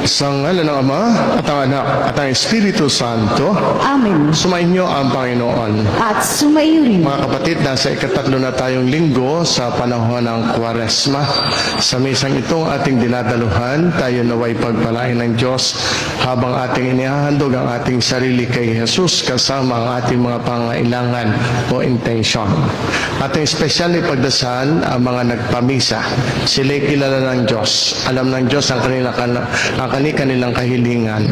Sa ngalan ng Ama at ang Anak at ang Espiritu Santo, Amen. sumainyo ang Panginoon. At sumaiyo rin. Mga kapatid, nasa ikatatlo na tayong linggo sa panahon ng Kwaresma. Sa misang itong ating dinadaluhan, tayo naway pagpalain ng Diyos habang ating inihahandog ang ating sarili kay Jesus kasama ang ating mga pangailangan o intention. Ating espesyal na ipagdasal ang mga nagpamisa. Sila'y kilala ng Diyos. Alam ng Diyos ang kanilang kahilingan.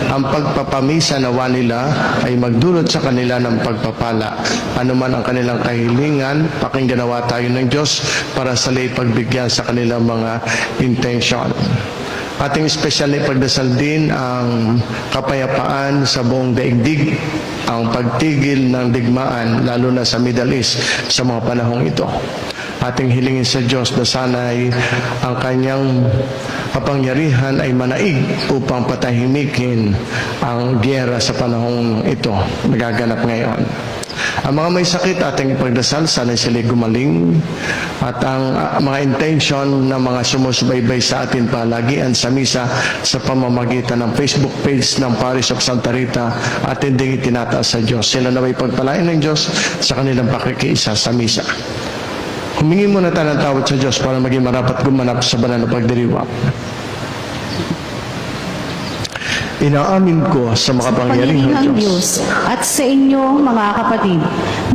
Ang pagpapamisa nawa nila ay magdulot sa kanila ng pagpapala. Ano man ang kanilang kahilingan, pakinggan nawa tayo ng Diyos para sa pagbigyan sa kanilang mga intention. Ating espesyal na ipagdasal din ang kapayapaan sa buong daigdig, ang pagtigil ng digmaan, lalo na sa Middle East sa mga panahong ito. Ating hilingin sa Diyos na sana'y ang kanyang kapangyarihan ay manaig upang patahimikin ang giyera sa panahong ito nagaganap ngayon. Ang mga may sakit ating ipagdasal, sana'y sila'y gumaling, at ang mga intention ng mga sumusubaybay sa atin palagian sa misa sa pamamagitan ng Facebook page ng Parish of Santa Rita atin ding itinataas sa Diyos. Sila naway pagpalain ng Diyos sa kanilang pakikiisa sa misa. Humingi muna tayo ng tawad sa Diyos para maging marapat gumanap sa banal na pagdiriwang. Inaamin ko sa makapangyarihang Diyos at sa inyo, mga kapatid,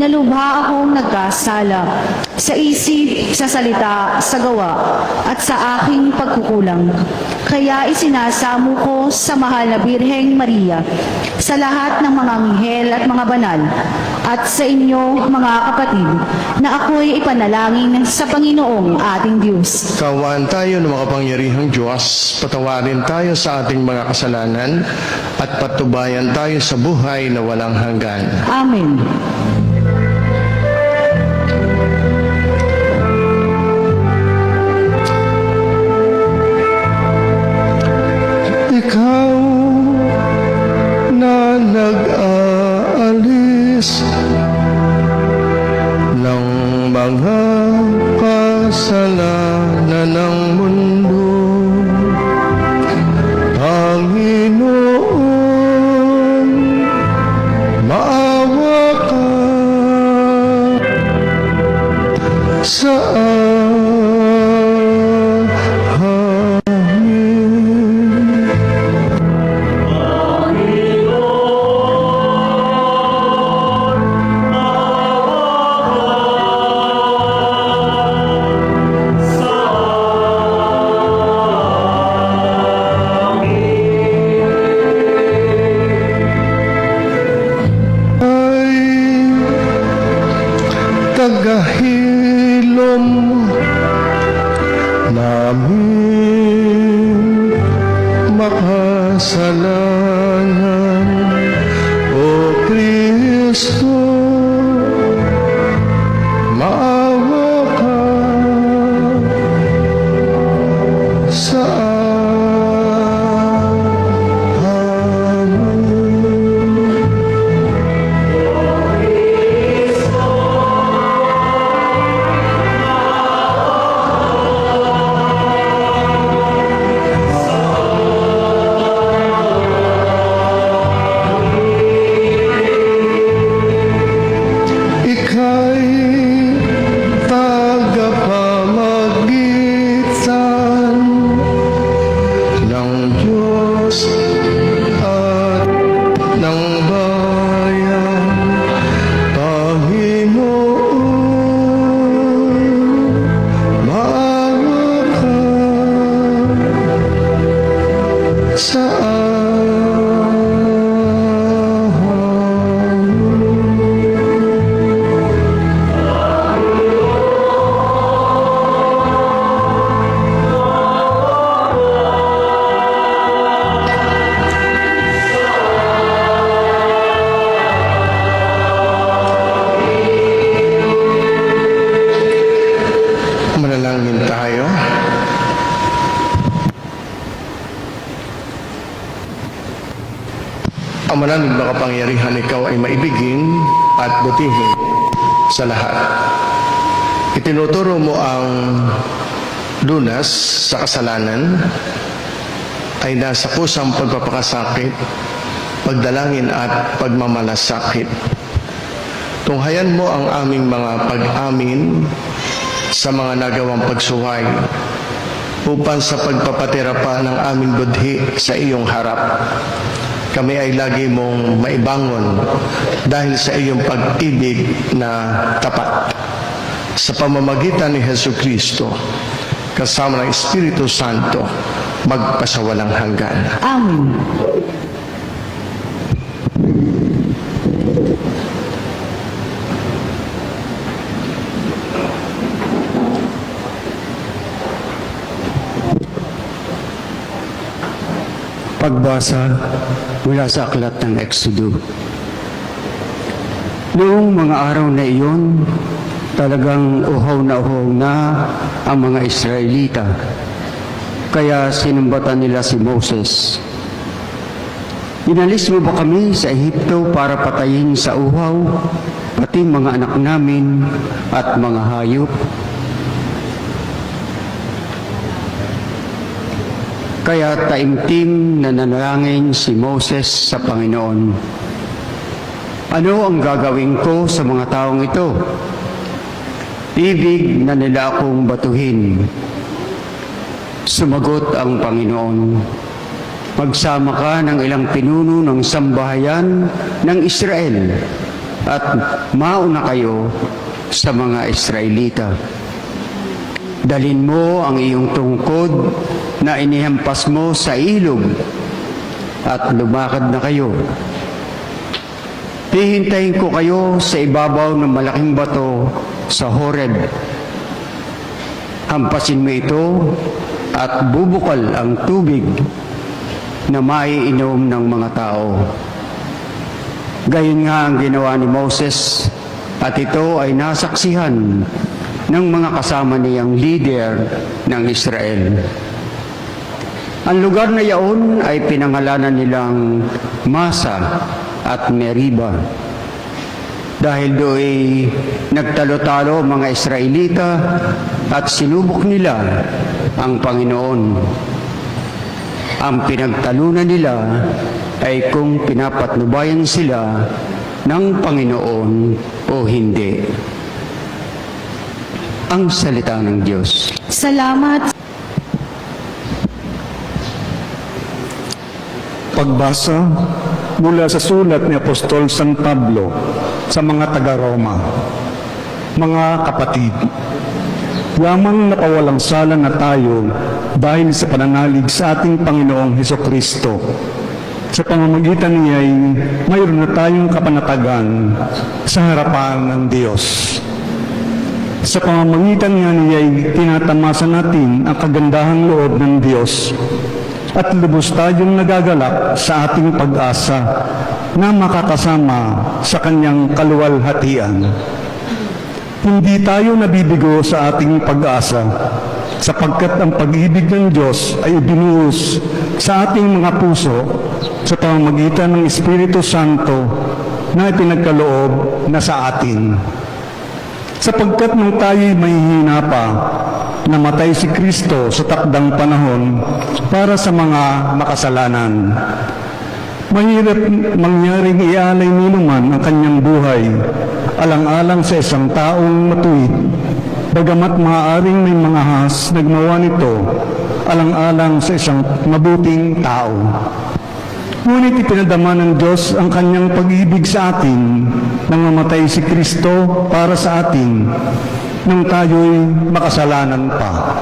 na lubha akong nagkasala sa isip, sa salita, sa gawa, at sa aking pagkukulang. Kaya isinasamo ko sa mahal na Birheng Maria, sa lahat ng mga anghel at mga banal, at sa inyo, mga kapatid, na ako'y ipanalangin sa Panginoong ating Diyos. Kawaan tayo ng makapangyarihang Diyos, patawarin tayo sa ating mga kasalanan, at patubayan tayo sa buhay na walang hanggan. Amen. Ikaw na nag-aalis ng mga kasalanan ng mundo, Panginoon, maawa ka sa tagahilom namin makasalanan, O Kristo, maawa ka sa manalangin tayo. Ang maraming makapangyarihan, ikaw ay maibigin at butihin sa lahat. Itinuturo mo ang lunas sa kasalanan ay nasa kusang pagpapakasakit, pagdalangin at pagmamalasakit. Tunghayan mo ang aming mga pag-amin sa mga nagawang pagsuway upang sa pagpapatira pa ng aming budhi sa iyong harap, kami ay lagi mong maibangon dahil sa iyong pag-ibig na tapat. Sa pamamagitan ni Jesucristo, kasama ng Espiritu Santo, magpasawalang hanggan. Amen. Pagbasa mula sa aklat ng Exodo. Noong mga araw na iyon, talagang uhaw na ang mga Israelita. Kaya sinumbatan nila si Moses. Inalis mo ba kami sa Ehipto para patayin sa uhaw, pati mga anak namin at mga hayop? Kaya taimtim na nanalangin si Moses sa Panginoon. Ano ang gagawin ko sa mga taong ito? Ibig na nila akong batuhin. Sumagot ang Panginoon, magsama ka ng ilang pinuno ng sambahayan ng Israel at mauna kayo sa mga Israelita. Dalhin mo ang iyong tungkod na inihampas mo sa ilog at lumakad na kayo. Hihintayin ko kayo sa ibabaw ng malaking bato sa Horeb. Hampasin mo ito at bubukal ang tubig na maiinom ng mga tao. Gayon nga ang ginawa ni Moses at ito ay nasaksihan ng mga kasama niyang leader ng Israel. Ang lugar na yaon ay pinangalanan nilang Masa at Meriba. Dahil do'y nagtalo-talo mga Israelita at sinubok nila ang Panginoon. Ang pinagtalunan nila ay kung pinapatnubayan sila ng Panginoon o hindi. Ang salita ng Diyos. Salamat. Pagbasa mula sa sulat ni Apostol San Pablo sa mga taga-Roma. Mga kapatid, lamang napawalang sala na tayo dahil sa pananalig sa ating Panginoong Hesukristo. Sa pamamagitan niya'y mayroon na tayong kapanatagan sa harapan ng Diyos. Sa pamamagitan niya niya'y tinatamasa natin ang kagandahang loob ng Diyos at lubos tayong nagagalak sa ating pag-asa na makakasama sa kanyang kaluwalhatian. Hindi tayo nabibigo sa ating pag-asa sapagkat ang pag-ibig ng Diyos ay ibinuhos sa ating mga puso sa pamamagitan ng Espiritu Santo na ipinagkaloob na sa atin. Sapagkat nung tayo'y mahihina pa, namatay si Kristo sa takdang panahon para sa mga makasalanan. Mahirap mangyaring ialay ninuman ang kanyang buhay, alang-alang sa isang taong matuwid, bagamat maaaring may mga has nagmawa nito, alang-alang sa isang mabuting tao. Ngunit ipinadama ng Diyos ang kanyang pag-ibig sa atin nang mamatay si Kristo para sa atin nang tayo'y makasalanan pa.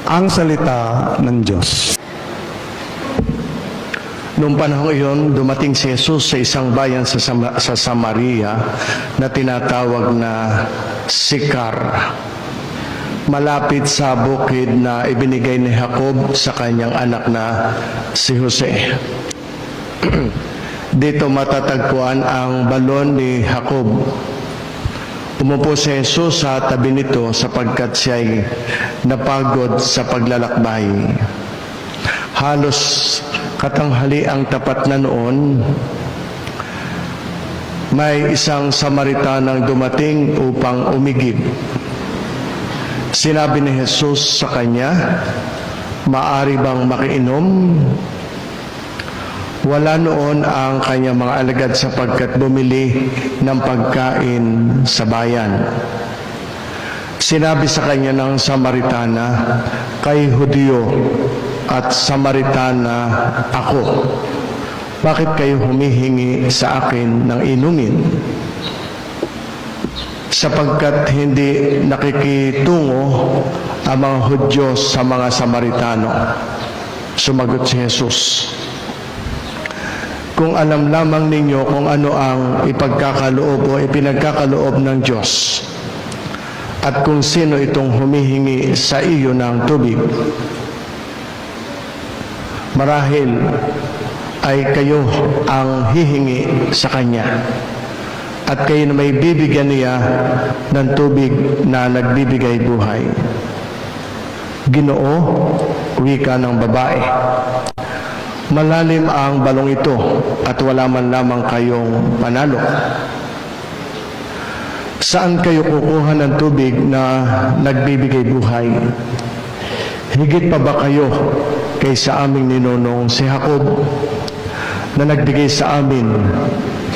Ang salita ng Diyos. Noong panahon iyon, dumating si Jesus sa isang bayan sa Samaria na tinatawag na Sicar, malapit sa bukid na ibinigay ni Jacob sa kanyang anak na si Jose. Dito matatagpuan ang balon ni Jacob. Umupo si Jesus sa tabi nito sapagkat siya ay napagod sa paglalakbay. Halos katanghali ang tapat na noon, may isang Samaritanang dumating upang umigib. Sinabi ni Jesus sa kanya, Maari bang makiinom? Wala noon ang kanyang mga alagad sapagkat bumili ng pagkain sa bayan. Sinabi sa kanya ng Samaritana, "Kay Hudyo at Samaritana ako. Bakit kayo humihingi sa akin ng inumin?" Sapagkat hindi nakikitungo ang mga Hudyo sa mga Samaritano. Sumagot si Jesus, "Kung alam lamang ninyo kung ano ang ipagkakaloob o ipinagkakaloob ng Diyos, at kung sino itong humihingi sa iyo ng tubig, marahil ay kayo ang hihingi sa Kanya, at kayo na may bibigyan niya ng tubig na nagbibigay buhay." "Ginoo," wika ng babae, "malalim ang balong ito at wala man lamang kayong panalok. Saan kayo kukuha ng tubig na nagbibigay buhay? Higit pa ba kayo kaysa aming ninonong si Jacob na nagbigay sa amin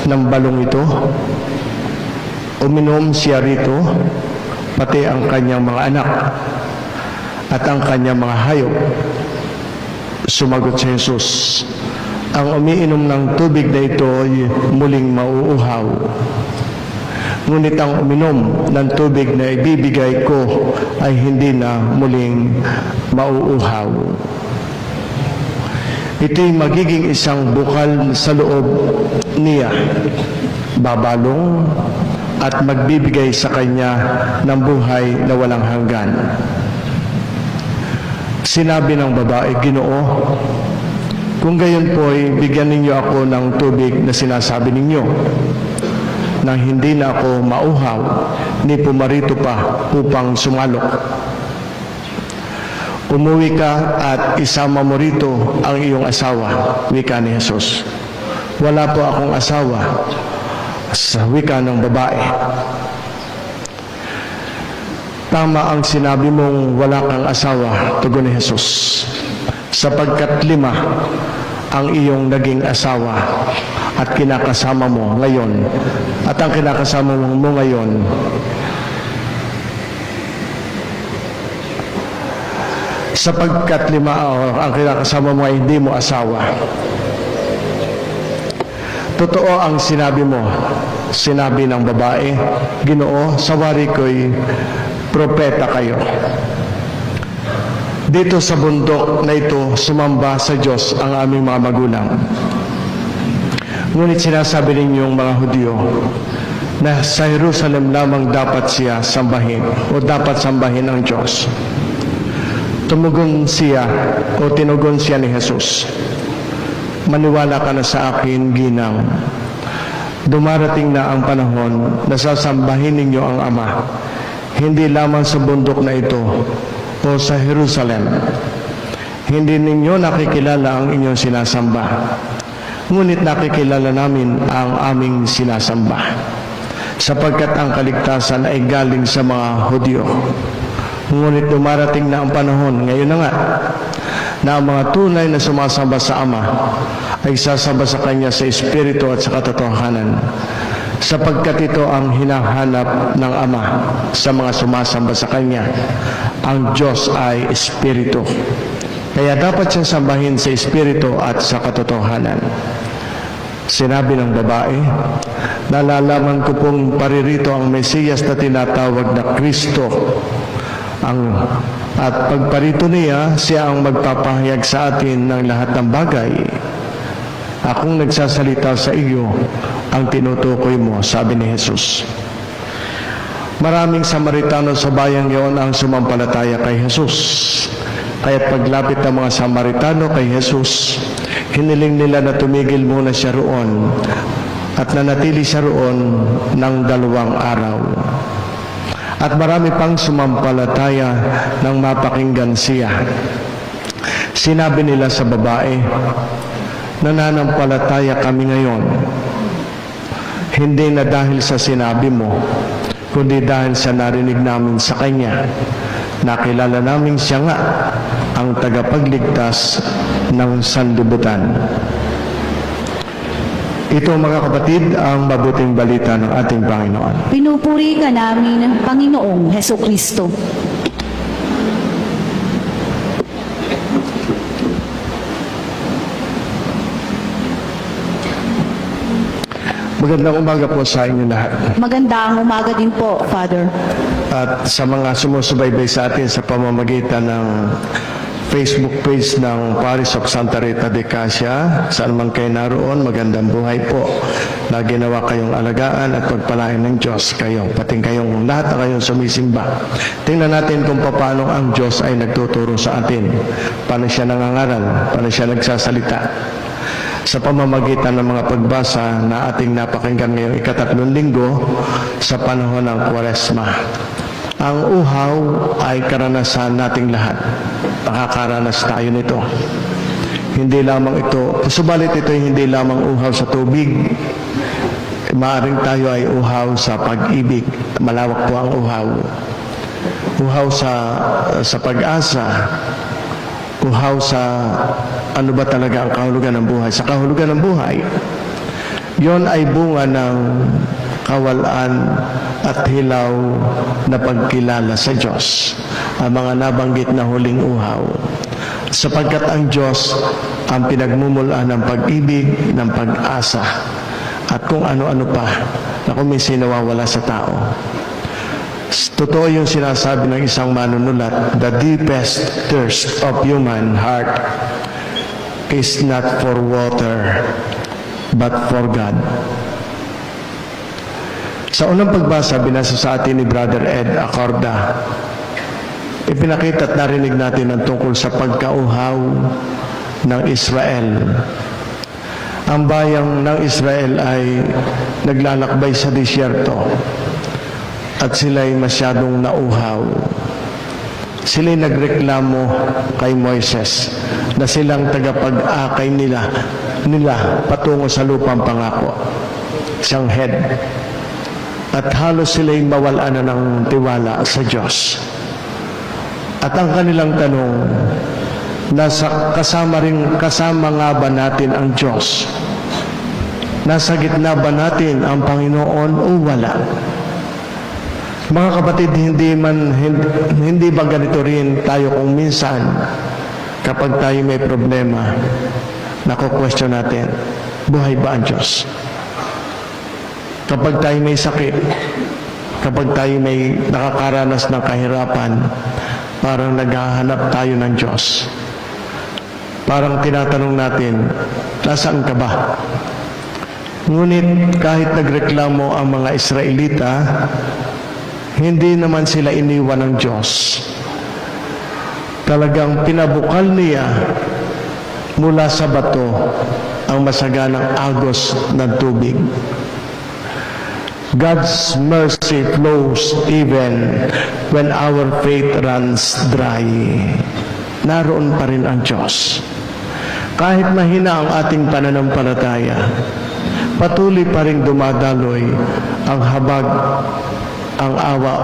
ng balong ito? Uminom siya rito, pati ang kanyang mga anak at ang kanyang mga hayop." Sumagot si Jesus, "Ang umiinom ng tubig na ito ay muling mauuhaw. Ngunit ang uminom ng tubig na ibibigay ko ay hindi na muling mauuhaw. Ito'y magiging isang bukal sa loob niya, babalong at magbibigay sa kanya ng buhay na walang hanggan." Sinabi ng babae, "Ginoo, kung gayon po'y bigyan ninyo ako ng tubig na sinasabi ninyo, nang hindi na ako mauhaw, ni pumarito pa upang sumalok. Umuwi ka at isama mo rito ang iyong asawa," wika ni Jesus. "Wala po akong asawa," sa wika ng babae. "Tama ang sinabi mong wala kang asawa," tugon ni Jesus, "sapagkat 5 ang iyong naging asawa at kinakasama mo ngayon, at ang kinakasama mo ngayon sapagkat 5 ang kinakasama mo ay hindi mo asawa. Totoo ang sinabi mo." Sinabi ng babae, "Ginoo, sa wari ko'y propeta kayo. Dito sa bundok na ito, sumamba sa Diyos ang aming mga magulang. Ngunit sinasabi ninyong mga Hudyo na sa Jerusalem lamang dapat siya sambahin o dapat sambahin ang Diyos." Tumugon siya o tinugon siya ni Jesus, "Maniwala ka na sa akin, ginang. Dumarating na ang panahon na sasambahin ninyo ang Ama, hindi lamang sa bundok na ito o sa Jerusalem. Hindi ninyo nakikilala ang inyong sinasamba, ngunit nakikilala namin ang aming sinasamba, sapagkat ang kaligtasan ay galing sa mga Hudyo. Ngunit dumarating na ang panahon, ngayon na nga, na ang mga tunay na sumasamba sa Ama ay sasamba sa Kanya sa Espiritu at sa katotohanan, sapagkat ito ang hinahanap ng Ama sa mga sumasamba sa Kanya. Ang Diyos ay Espiritu. Kaya dapat siyang sambahin sa Espiritu at sa katotohanan." Sinabi ng babae, "Nalalaman ko pong paririto ang Mesiyas na tinatawag na Kristo. At pagparito niya, siya ang magpapahayag sa atin ng lahat ng bagay. Akong nagsasalita sa iyo ang tinutukoy mo," sabi ni Jesus. Maraming Samaritano sa bayang iyon ang sumampalataya kay Jesus. Kaya't paglapit ng mga Samaritano kay Jesus, hiniling nila na tumigil muna siya roon at nanatili siya roon ng 2 araw. At marami pang sumampalataya nang mapakinggan siya. Sinabi nila sa babae, "Nananampalataya kami ngayon, hindi na dahil sa sinabi mo, kundi dahil sa narinig namin sa Kanya. Nakilala namin siya nga ang tagapagligtas ng sanlibutan. Ito mga kapatid ang mabuting balita ng ating Panginoon. Pinupuri ka namin, Panginoong Heso Kristo. Magandang umaga po sa inyo lahat. Magandang umaga din po, Father. At sa mga sumusubaybay sa atin sa pamamagitan ng Facebook page ng Parish of Santa Rita de Casia, saan man kayo naroon, magandang buhay po. Lagi nawa kayong alagaan at pagpalain ng Diyos kayo, pating kayong lahat na kayong sumisimba. Tingnan natin kung paano ang Diyos ay nagtuturo sa atin. Paano siya nangangaral, paano siya nagsasalita. Sa pamamagitan ng mga pagbasa na ating napakinggan ngayong ikatatlong linggo sa panahon ng Kwaresma. Ang uhaw ay karanasan nating lahat. Nakakaranas tayo nito. Hindi lamang ito, subalit ito hindi lamang uhaw sa tubig. Maaring tayo ay uhaw sa pag-ibig. Malawak po ang uhaw. Uhaw sa pag-asa. Uhaw sa ano ba talaga ang kahulugan ng buhay. Sa kahulugan ng buhay, yon ay bunga ng kawalan at hilaw na pagkilala sa Diyos. Ang mga nabanggit na huling uhaw. Sapagkat ang Diyos ang pinagmumulan ng pag-ibig, ng pag-asa, at kung ano-ano pa na kung minsan nawawala sa tao. Totoo yung sinasabi ng isang manunulat, the deepest thirst of human heart is not for water, but for God. Sa unang pagbasa, binasa sa atin ni Brother Ed Acorda, ipinakita at narinig natin ang tungkol sa pagkauhaw ng Israel. Ang bayang ng Israel ay naglalakbay sa disyerto at sila'y masyadong nauhaw. Sila'y nagreklamo kay Moises na silang tagapag-akay nila patungo sa lupang pangako, siyang head. At halos sila'y mawalan na ng tiwala sa Diyos. At ang kanilang tanong, kasama nga ba natin ang Diyos? Nasa gitna ba natin ang Panginoon o wala? Mga kapatid, hindi ba ganito rin tayo kung minsan kapag tayo may problema, nako-question natin, buhay ba ang Diyos? Kapag tayo may sakit, kapag tayo may nakakaranas ng kahirapan, parang naghahanap tayo ng Diyos. Parang tinatanong natin, nasaan ka ba? Ngunit kahit nagreklamo ang mga Israelita, hindi naman sila iniwan ng Diyos. Talagang pinabukal niya mula sa bato ang masaganang agos ng tubig. God's mercy flows even when our faith runs dry. Naroon pa rin ang Diyos. Kahit mahina ang ating pananampalataya, patuloy pa rin dumadaloy ang habag, ang awa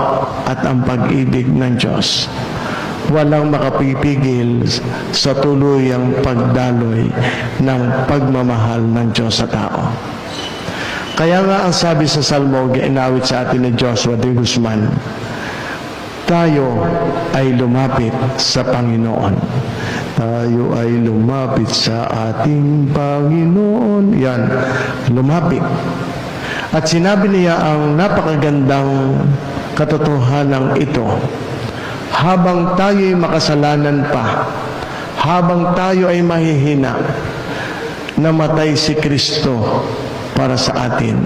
at ang pag-ibig ng Diyos. Walang makapipigil sa tuluyang pagdaloy ng pagmamahal ng Diyos sa tao. Kaya nga ang sabi sa Salmo, ginawit sa atin ni Joshua de Guzman, tayo ay lumapit sa Panginoon. Tayo ay lumapit sa ating Panginoon. Yan, lumapit. At sinabi niya ang napakagandang katotohanan ito. Habang tayo'y makasalanan pa, habang tayo ay mahihina, namatay si Kristo para sa atin.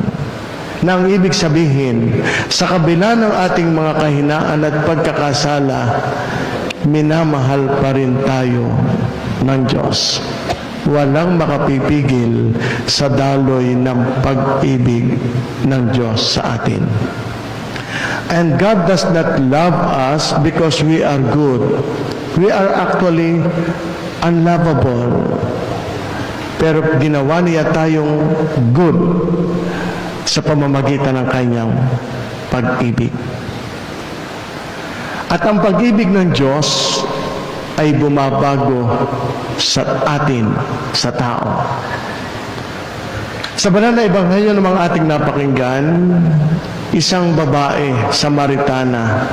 Na ang ibig sabihin, sa kabila ng ating mga kahinaan at pagkakasala, minamahal pa rin tayo ng Diyos. Walang makapipigil sa daloy ng pag-ibig ng Diyos sa atin. And God does not love us because we are good. We are actually unlovable. Pero ginawa niya tayong good sa pamamagitan ng kanyang pag-ibig. At ang pag-ibig ng Diyos ay bumabago sa atin, sa tao. Sa banal na ebanghelyo ng mga ating napakinggan, isang babae, Samaritana,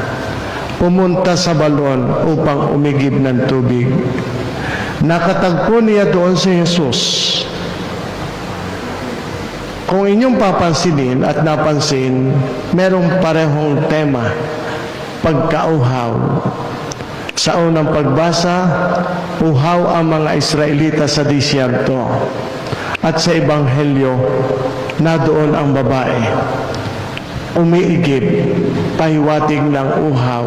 pumunta sa balon upang umigib ng tubig. Nakatagpo niya doon si Jesus. Kung inyong papansinin at napansin, merong parehong tema, pagkauhaw. Sa unang pagbasa, uhaw ang mga Israelita sa disyerto. At sa Ebanghelyo, nadoon ang babae. Umiigib, pahiwatig ng uhaw.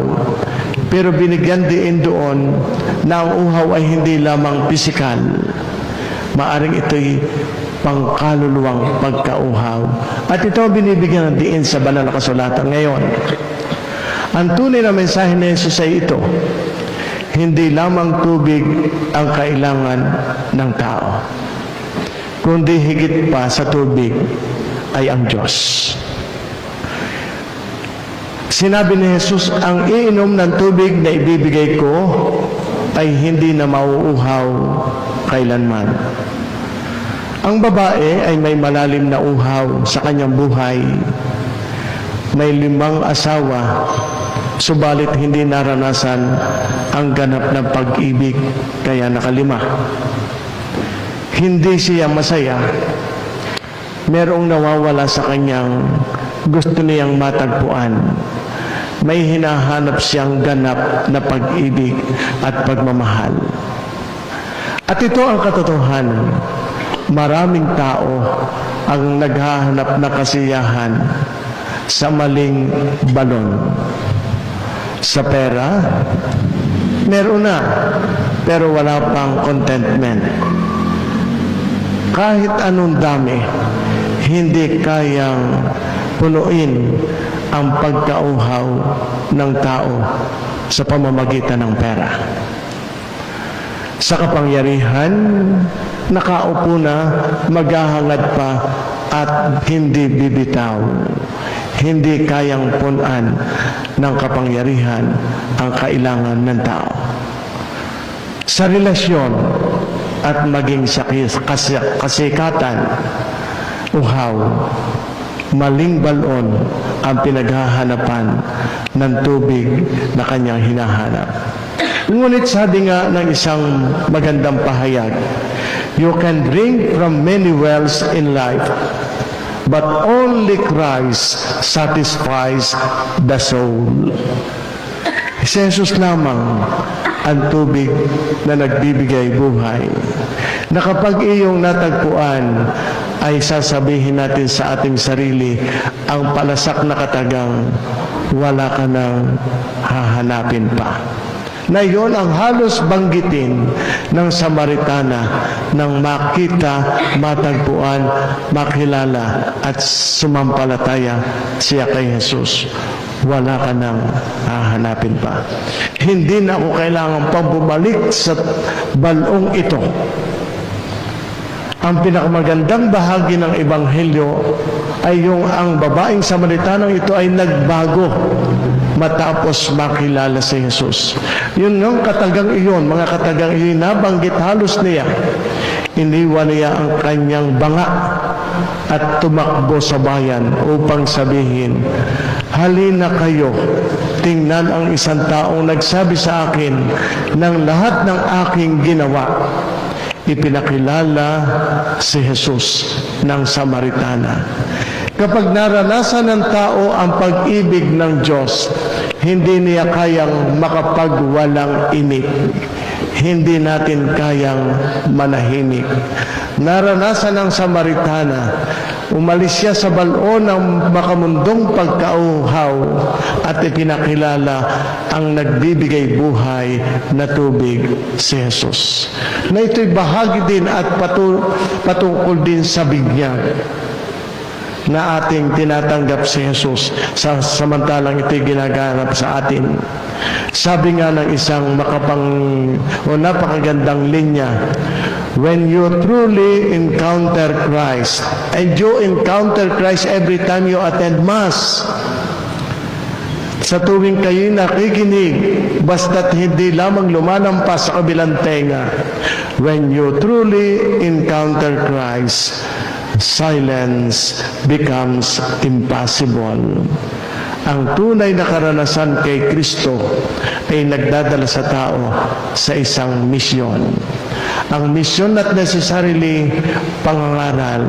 Pero binigyan din doon na ang uhaw ay hindi lamang pisikal. Maaring ito'y pangkaluluwang pagkauhaw. At ito ang binibigyan ng diin sa banal na kasulatan ngayon. Ang tunay na mensahe ni Jesus ay ito, hindi lamang tubig ang kailangan ng tao, kundi higit pa sa tubig ay ang Diyos. Sinabi ni Jesus, ang iinom ng tubig na ibibigay ko ay hindi na mauuhaw kailanman. Ang babae ay may malalim na uhaw sa kanyang buhay. May 5 asawa, subalit hindi naranasan ang ganap ng pag-ibig, kaya nakalima. Hindi siya masaya. Merong nawawala sa kanyang gusto niyang matagpuan. May hinahanap siyang ganap na pag-ibig at pagmamahal. At ito ang katotohanan. Maraming tao ang naghahanap ng kasiyahan sa maling balon. Sa pera, meron na, pero wala pang contentment. Kahit anong dami, hindi kayang punuin ang pagkauhaw ng tao sa pamamagitan ng pera. Sa kapangyarihan, nakaupo na, maghahangad pa at hindi bibitaw. Hindi kayang punan ng kapangyarihan ang kailangan ng tao. Sa relasyon at maging sa kasikatan, uhaw, maling balon ang pinaghahanapan ng tubig na kanyang hinahanap. Ngunit sabi nga ng isang magandang pahayag, you can drink from many wells in life, but only Christ satisfies the soul. Si Jesus lamang ang tubig na nagbibigay buhay. Na kapag iyong natagpuan, ay sasabihin natin sa ating sarili, ang palasak na katagang, wala ka nang hahanapin pa. Na iyon ang halos banggitin ng Samaritana nang makita, matagpuan, makilala at sumampalataya siya kay Jesus. Wala ka nang hahanapin pa. Hindi na ako kailangan pang bumalik sa balong ito. Ang pinakamagandang bahagi ng Ebanghelyo ay yung ang babaeng Samaritanang ito ay nagbago matapos makilala si Jesus. Yun ng katagang iyon, mga katagang iyon, nabanggit halos niya. Iniwan niya ang kanyang banga at tumakbo sa bayan upang sabihin, halina kayo, tingnan ang isang taong nagsabi sa akin ng lahat ng aking ginawa. Ipinakilala si Jesus ng Samaritana. Kapag naranasan ng tao ang pag-ibig ng Diyos, hindi niya kayang makapagwalang imik. Hindi natin kayang manahimik. Naranasan ng Samaritana, umalis siya sa balon ng makamundong pagkauhaw at ipinakilala ang nagbibigay buhay na tubig, si Jesus. Na ito'y bahagi din at patungkol din sa binyag na ating tinatanggap si Jesus samantalang ito'y ginaganap sa atin. Sabi nga ng isang napakagandang linya, when you truly encounter Christ, and you encounter Christ every time you attend Mass, Sa tuwing kayo'y nakikinig, basta't hindi lamang lumalampas sa kabilang tenga, when you truly encounter Christ, silence becomes impossible. Ang tunay na karanasan kay Kristo ay nagdadala sa tao sa isang misyon. Ang misyon not necessarily pangangaral,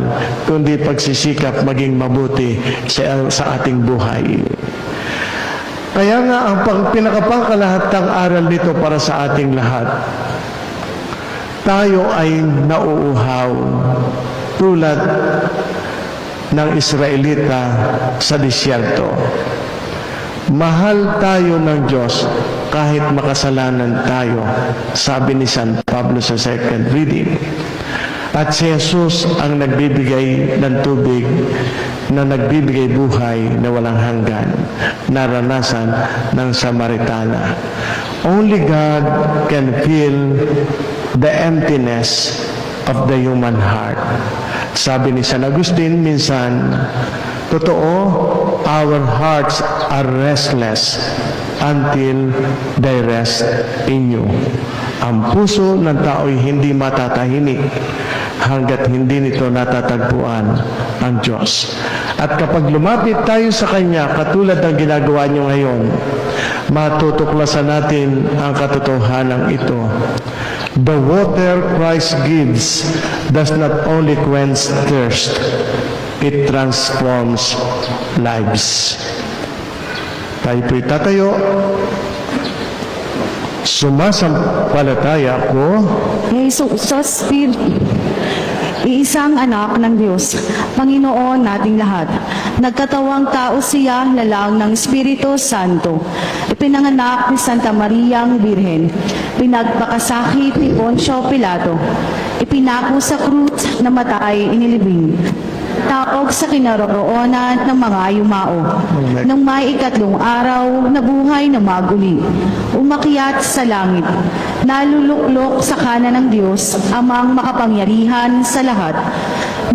kundi pagsisikap maging mabuti sa ating buhay. Kaya nga, ang pinakapangkalahatang aral nito para sa ating lahat, tayo ay nauuhaw tulad ng Israelita sa disyerto. Mahal tayo ng Diyos kahit makasalanan tayo, sabi ni San Pablo sa second reading. At si Jesus ang nagbibigay ng tubig na nagbibigay buhay na walang hanggan, naranasan ng Samaritana. Only God can fill the emptiness of the human heart. Sabi ni San Agustin minsan, totoo, our hearts are restless until they rest in you. Ang puso ng tao'y hindi matatahimik hanggat hindi nito natatagpuan ang Diyos. At kapag lumapit tayo sa Kanya, katulad ng ginagawa niyo ngayon, matutuklasan natin ang katotohanan ito. The water Christ gives does not only quench thirst, it transforms lives. Tayo po'y tatayo. Sumasampalataya ako Jesus Spirit, iisang anak ng Diyos, Panginoon nating lahat. Nagkatawang tao siya, lalang ng Espiritu Santo. Ipinanganak ni Santa Mariang Birhen. Pinagpakasakit ni Poncio Pilato. Ipinako sa krus na matay inilibing. Taog sa kinaroroonan ng mga yumao. Nang may 3 araw, nabuhay na maguli. Umakyat sa langit. Naluluklok sa kanan ng Diyos, amang makapangyarihan sa lahat.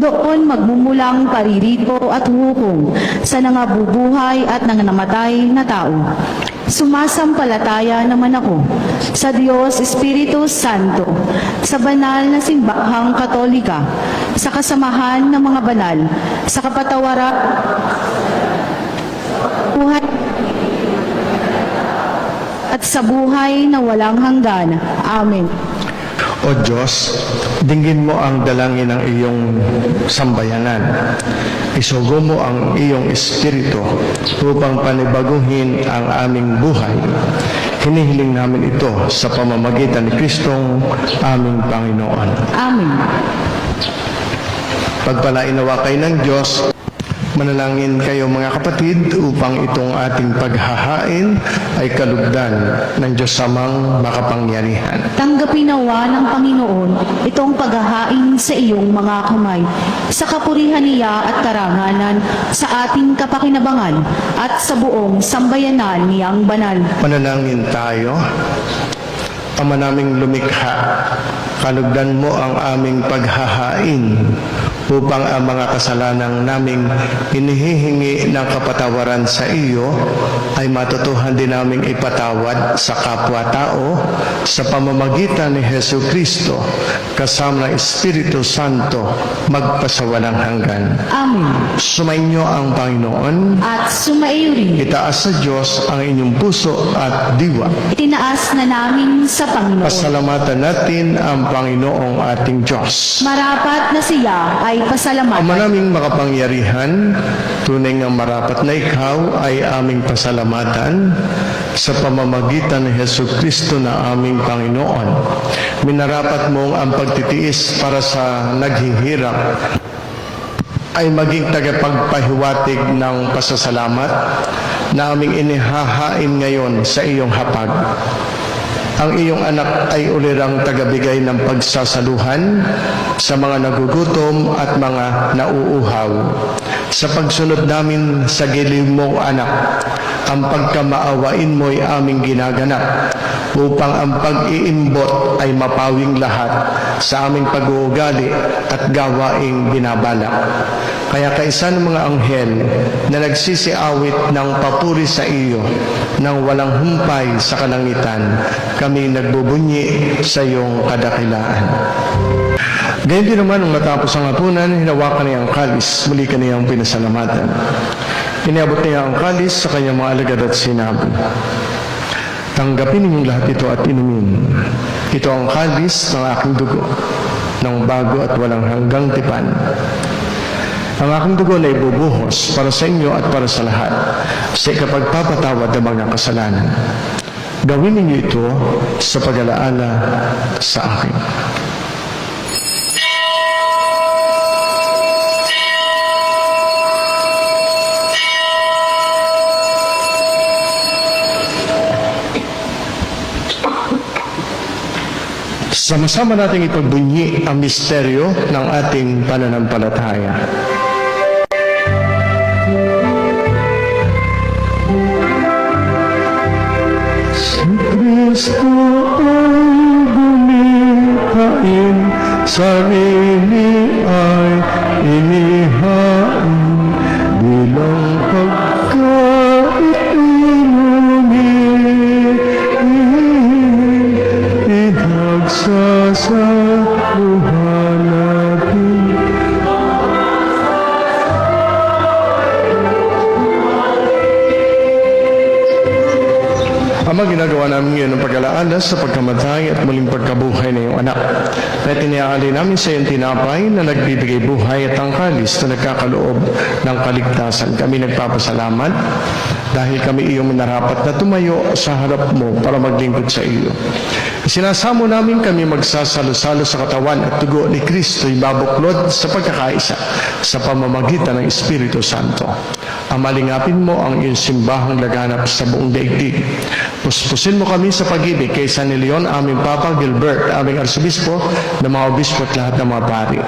Doon magmumulang paririto at hukom sa nangabubuhay at nangamatay na tao. Sumasampalataya naman ako sa Diyos Espiritu Santo, sa banal na simbahang Katolika, sa kasamahan ng mga banal, sa kapatawaran, buhay, at sa buhay na walang hanggan. Amen. O Diyos, dinggin mo ang dalangin ng iyong sambayanan. Isugo mo ang iyong espiritu upang panibaguhin ang aming buhay. Hinihiling namin ito sa pamamagitan ni Kristong aming Panginoon. Amen. Pagpalain nawa kayo ng Diyos. Manalangin kayo mga kapatid upang itong ating paghahain ay kalugdan ng Diyos Amang makapangyarihan. Tanggapin nawa ng Panginoon itong paghahain sa iyong mga kamay, sa kapurihan niya at karangalan, sa ating kapakinabangan at sa buong sambayanan niyang banal. Manalangin tayo. Ama naming lumikha, kalugdan mo ang aming paghahain upang ang mga kasalanang naming inihihingi ng kapatawaran sa iyo ay matutuhan din naming ipatawad sa kapwa-tao sa pamamagitan ni Hesu Kristo kasama ng Espiritu Santo magpasawalang hanggan. Amen. Sumainyo ang Panginoon. At sumaiyo rin. Itaas sa Diyos ang inyong puso at diwa. Itinaas na namin sa Panginoon. Pasalamatan natin ang Panginoong ating Diyos. Marapat na siya ay Ama pasalamatan. naming makapangyarihan, tunay nga marapat na ikaw ay aming pasalamatan sa pamamagitan ni Hesu Kristo na aming Panginoon. Minarapat mong ang pagtitiis para sa naghihirap ay maging tagapagpahiwatig ng pasasalamat na aming inihahain ngayon sa iyong hapag. Ang iyong anak ay ulirang tagabigay ng pagsasaluhan sa mga nagugutom at mga nauuhaw. Sa pagsunod namin sa giliw mong anak, ang pagkamaawain mo'y aming ginaganap upang ang pag-iimbot ay mapawing lahat sa aming pag-uugali at gawaing binabalak. Kaya kaisa ng mga anghel na nagsisiawit ng papuri sa iyo nang walang humpay sa kalangitan, kami nagbubunyi sa iyong kadakilaan. Gayon din naman, nung matapos ang hapunan, hinawakan niya ang kalis, muli kaniyang pinasalamatan. Iniabot niya ang kalis sa kanyang mga alagad at sinabi, tanggapin ninyong lahat ito at inumin. Ito ang kalis ng aking dugo, ng bago at walang hanggang tipan. Ang aking dugo na ibubuhos para sa inyo at para sa lahat, sa ikapagpapatawad ng mga kasalanan. Gawin ninyo ito sa pag-alaala sa akin. Sama-sama nating ipagbunyi ang misteryo ng ating pananampalataya. Si Kristo ay bumitayin, sarili ay inihain, bilang pagkait inumin, pinagsasaluhan natin. Ama, ginagawa namin ngayon ng pag-alaala sa pagkamatay at muling pagkabuhay ng iyong anak. At iniaalay namin sa iyong tinapay na nagbibigay buhay at ang kalis na nagkakaloob ng kaligtasan. Kami nagpapasalamat dahil kami iyong minarapat na tumayo sa harap mo para maglingkod sa iyo. Sinasamo namin kami magsasalo-salo sa katawan at dugo ni Kristo ibabuklod sa pagkakaisa sa pamamagitan ng Espiritu Santo. Amalingapin mo ang iyong simbahang laganap sa buong daigdig. Puspusin mo kami sa pag-ibig kay San Leon, aming Papa Gilbert, aming Arsobispo, ng mga obispo at lahat ng mga pari.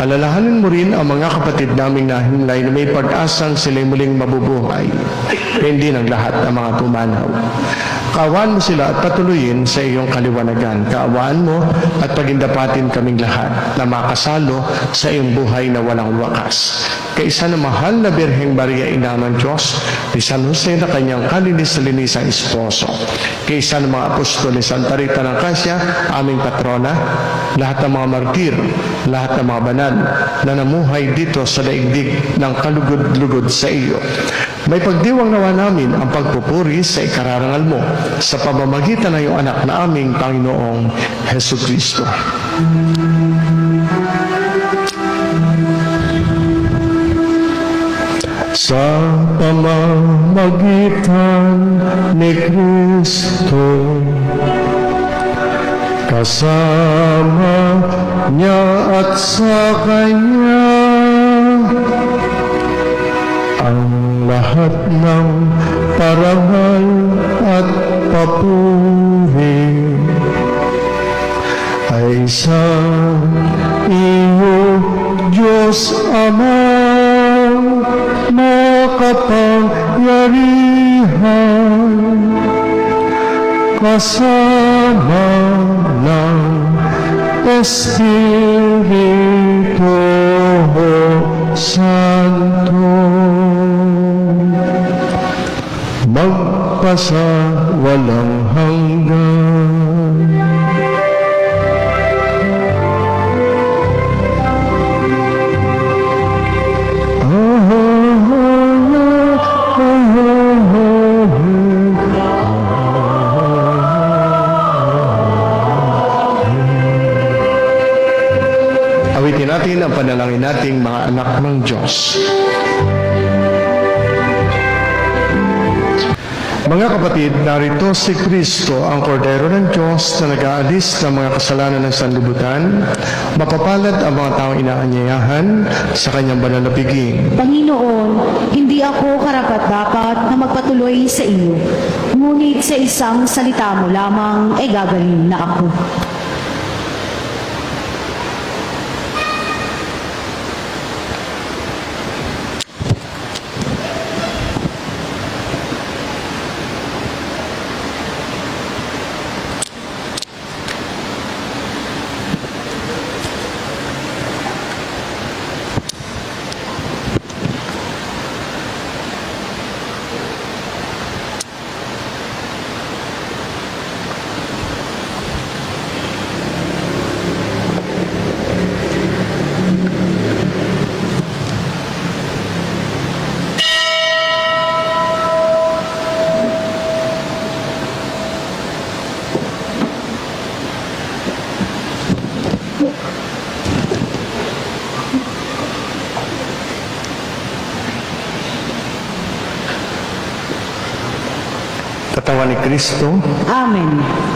Alalahanin mo rin ang mga kapatid naming nahimlay na may pag-asang sila'y muling mabubuhay, hindi ng lahat ng mga pumanaw. Kaawaan mo sila at patuloyin sa iyong kaliwanagan. Kaawaan mo at pagindapatin kaming lahat na makasalo sa iyong buhay na walang wakas. Kaisa na mahal na Birheng Maria, Ina ng Diyos, ni San Jose na kanyang kalinis-linisang esposo. Kaisa ng mga apostol ni Santa Rita ng Cassia, aming patrona, lahat ng mga martir, lahat ng mga banal na namuhay dito sa daigdig ng kalugod-lugod sa iyo. May pagdiwang nawa namin ang pagpupuri sa ikararangal mo sa pamamagitan ng iyong anak na aming Panginoong Hesus Kristo. Sa pamamagitan ni Kristo, kasama niya at sa Kanya, ang lahat ng parangal at papuri ay sa iyo, Diyos Ama, makapangyarihan, kasama ng Espiritu Santo, magpasa walang hanggan. Awitin natin ang panalangin nating mga anak ng Diyos. Mga kapatid, narito si Kristo, ang kordero ng Diyos na nag-aalis ng mga kasalanan ng sanlibutan. Mapapalad ang mga taong inaanyayahan sa kanyang banal na piging. Panginoon, hindi ako karapat-dapat na magpatuloy sa iyo. ngunit sa isang salita mo lamang ay gagaling na ako. Katawan ni Kristo, Amen.